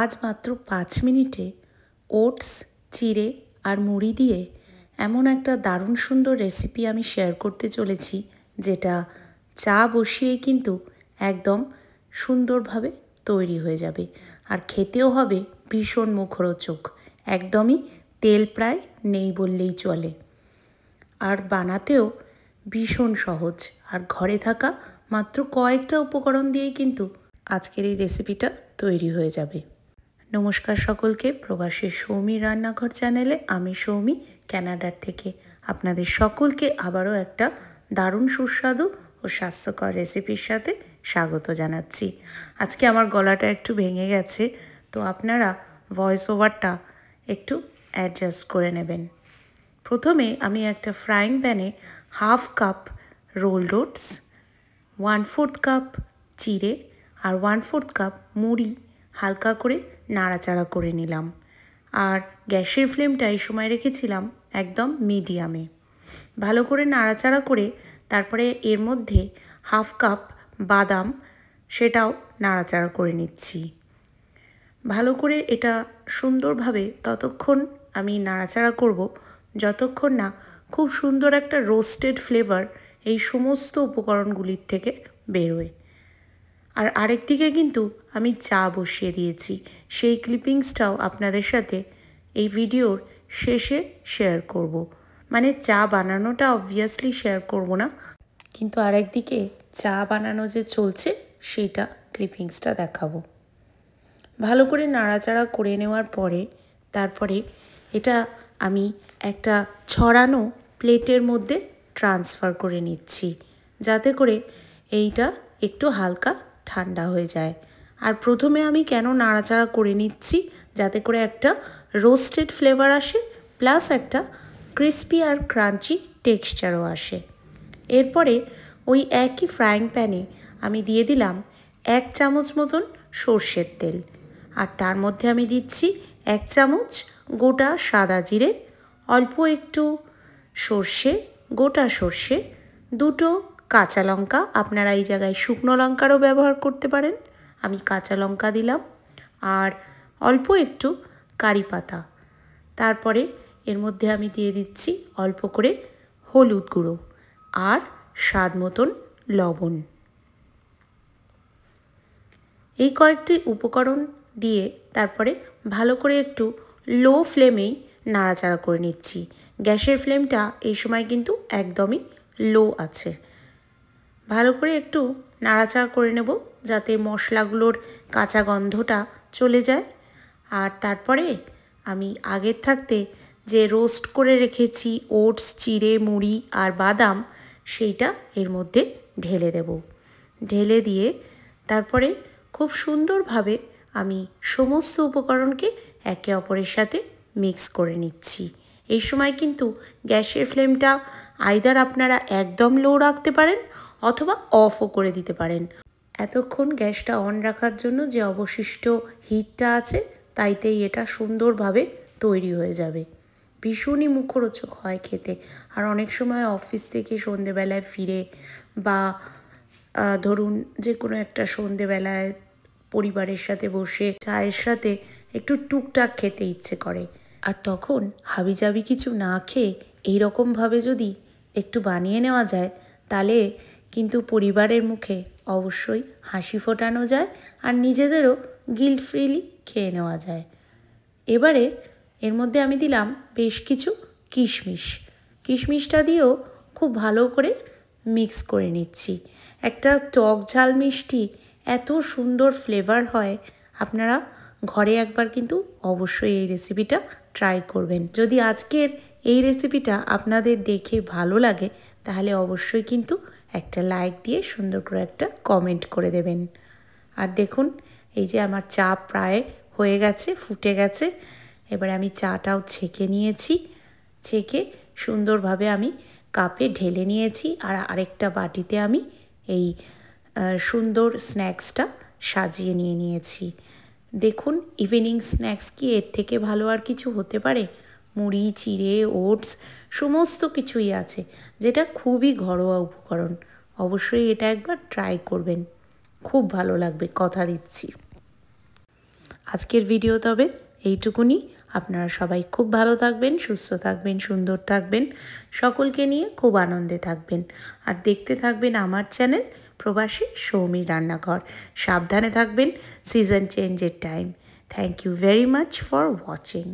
আজ মাত্র 5 মিনিটে ওটস চিড়ে আর মুড়ি দিয়ে এমন একটা দারুণ সুন্দর রেসিপি আমি শেয়ার করতে চলেছি, যেটা চা বসিয়েই কিন্তু একদম সুন্দরভাবে তৈরি হয়ে যাবে। আর খেতেও হবে ভীষণ মুখরোচক, একদমই তেল প্রায় নেই বললেই চলে। আর বানাতেও ভীষণ সহজ, আর ঘরে থাকা মাত্র কয়েকটা উপকরণ দিয়েই কিন্তু আজকের এই রেসিপিটা তৈরি হয়ে যাবে। নমস্কার সকলকে, প্রবাসী সৌমি রান্নাঘর চ্যানেলে আমি সৌমি কানাডার থেকে আপনাদের সকলকে আবারও একটা দারুণ সুস্বাদু ও স্বাস্থ্যকর রেসিপির সাথে স্বাগত জানাচ্ছি। আজকে আমার গলাটা একটু ভেঙে গেছে, তো আপনারা ভয়েস ওভারটা একটু অ্যাডজাস্ট করে নেবেন। প্রথমে আমি একটা ফ্রাইং প্যানে 1/2 কাপ রোলড ওটস, 1/4 কাপ চিড়ে আর 1/4 কাপ মুড়ি হালকা করে নাড়াচাড়া করে নিলাম। আর গ্যাসের ফ্লেমটা এই সময় রেখেছিলাম একদম মিডিয়ামে। ভালো করে নাড়াচাড়া করে তারপরে এর মধ্যে 1/2 কাপ বাদাম, সেটাও নাড়াচাড়া করে নিচ্ছি। ভালো করে এটা সুন্দরভাবে ততক্ষণ আমি নাড়াচাড়া করব যতক্ষণ না খুব সুন্দর একটা রোস্টেড ফ্লেভার এই সমস্ত উপকরণগুলির থেকে বেরোয়। আর আরেকদিকে কিন্তু আমি চা বসিয়ে দিয়েছি, সেই ক্লিপিংসটাও আপনাদের সাথে এই ভিডিওর শেষে শেয়ার করব। মানে চা বানানোটা অবভিয়াসলি শেয়ার করব না, কিন্তু আরেকদিকে চা বানানো যে চলছে সেইটা ক্লিপিংসটা দেখাবো। ভালো করে নাড়াচাড়া করে নেওয়ার পরে তারপরে এটা আমি একটা ছড়ানো প্লেটের মধ্যে ট্রান্সফার করে নিচ্ছি, যাতে করে এইটা একটু হালকা ঠান্ডা হয়ে যায়। আর প্রথমে আমি কেন নাড়াচাড়া করে নিচ্ছি, যাতে করে একটা রোস্টেড ফ্লেভার আসে, প্লাস একটা ক্রিস্পি আর ক্রাঞ্চি টেক্সচারও আসে। এরপরে ওই একই ফ্রাইং প্যানে আমি দিয়ে দিলাম 1 চামচ মতন সর্ষের তেল, আর তার মধ্যে আমি দিচ্ছি 1 চামচ গোটা সাদা জিরে, অল্প একটু সর্ষে, গোটা সর্ষে, 2টো কাঁচা লঙ্কা, আপনারা এই জায়গায় শুকনো লঙ্কারও ব্যবহার করতে পারেন, আমি কাঁচা লঙ্কা দিলাম, আর অল্প একটু কারি পাতা। তারপরে এর মধ্যে আমি দিয়ে দিচ্ছি অল্প করে হলুদ গুঁড়ো আর স্বাদ মতন লবণ। এই কয়েকটি উপকরণ দিয়ে তারপরে ভালো করে একটু লো ফ্লেমেই নাড়াচাড়া করে নিচ্ছি। গ্যাসের ফ্লেমটা এই সময় কিন্তু একদমই লো আছে। ভালো করে একটু নাড়াচাড়া করে নেব যাতে মশলাগুলোর কাঁচা গন্ধটা চলে যায়। আর তারপরে আমি আগের থাকতে যে রোস্ট করে রেখেছি ওটস, চিড়ে, মুড়ি আর বাদাম, সেইটা এর মধ্যে ঢেলে দেব। ঢেলে দিয়ে তারপরে খুব সুন্দরভাবে আমি সমস্ত উপকরণকে একে অপরের সাথে মিক্স করে নিচ্ছি। এই সময় কিন্তু গ্যাসের ফ্লেমটা আইদার আপনারা একদম লো রাখতে পারেন অথবা অফও করে দিতে পারেন। এতক্ষণ গ্যাসটা অন রাখার জন্য যে অবশিষ্ট হিটটা আছে তাইতেই এটা সুন্দরভাবে তৈরি হয়ে যাবে। ভীষণই মুখরোচক হয় খেতে। আর অনেক সময় অফিস থেকে সন্ধেবেলায় ফিরে বা ধরুন যে কোনো একটা সন্ধেবেলায় পরিবারের সাথে বসে চায়ের সাথে একটু টুকটাক খেতে ইচ্ছে করে, আর তখন হাবিজাবি কিছু না খেয়ে এইরকমভাবে যদি একটু বানিয়ে নেওয়া যায়, তাহলে কিন্তু পরিবারের মুখে অবশ্যই হাসি ফোটানো যায় আর নিজেদেরও গিল্ট ফ্রিলি খেয়ে নেওয়া যায়। এবারে এর মধ্যে আমি দিলাম বেশ কিছু কিশমিশ। কিশমিশটা দিয়েও খুব ভালো করে মিক্স করে নিচ্ছি। একটা টক ঝাল মিষ্টি এত সুন্দর ফ্লেভার হয়, আপনারা ঘরে একবার কিন্তু অবশ্যই এই রেসিপিটা ট্রাই করবেন। যদি আজকের এই রেসিপিটা আপনাদের দেখে ভালো লাগে, তাহলে অবশ্যই কিন্তু একটা লাইক দিয়ে সুন্দর করে একটা কমেন্ট করে দেবেন। আর দেখুন, এই যে আমার চা প্রায় হয়ে গেছে, ফুটে গেছে। এবারে আমি চাটাও ছেঁকে নিয়েছি। ছেঁকে সুন্দরভাবে আমি কাপে ঢেলে নিয়েছি, আর আরেকটা বাটিতে আমি এই সুন্দর স্ন্যাক্সটা সাজিয়ে নিয়েছি। দেখুন, ইভিনিং স্ন্যাক্স কি এর থেকে ভালো আর কিছু হতে পারে? মুড়ি, চিড়ে, ওটস সমস্ত কিছুই আছে, যেটা খুবই ঘরোয়া উপকরণ। অবশ্যই এটা একবার ট্রাই করবেন, খুব ভালো লাগবে, কথা দিচ্ছি। আজকের ভিডিও তবে এইটুকুনি। আপনারা সবাই খুব ভালো থাকবেন, সুস্থ থাকবেন, সুন্দর থাকবেন, সকলকে নিয়ে খুব আনন্দে থাকবেন। আর দেখতে থাকবেন আমার চ্যানেল প্রবাসী সৌমির রান্নাঘর। সাবধানে থাকবেন সিজন চেঞ্জের time. Thank you very much for watching.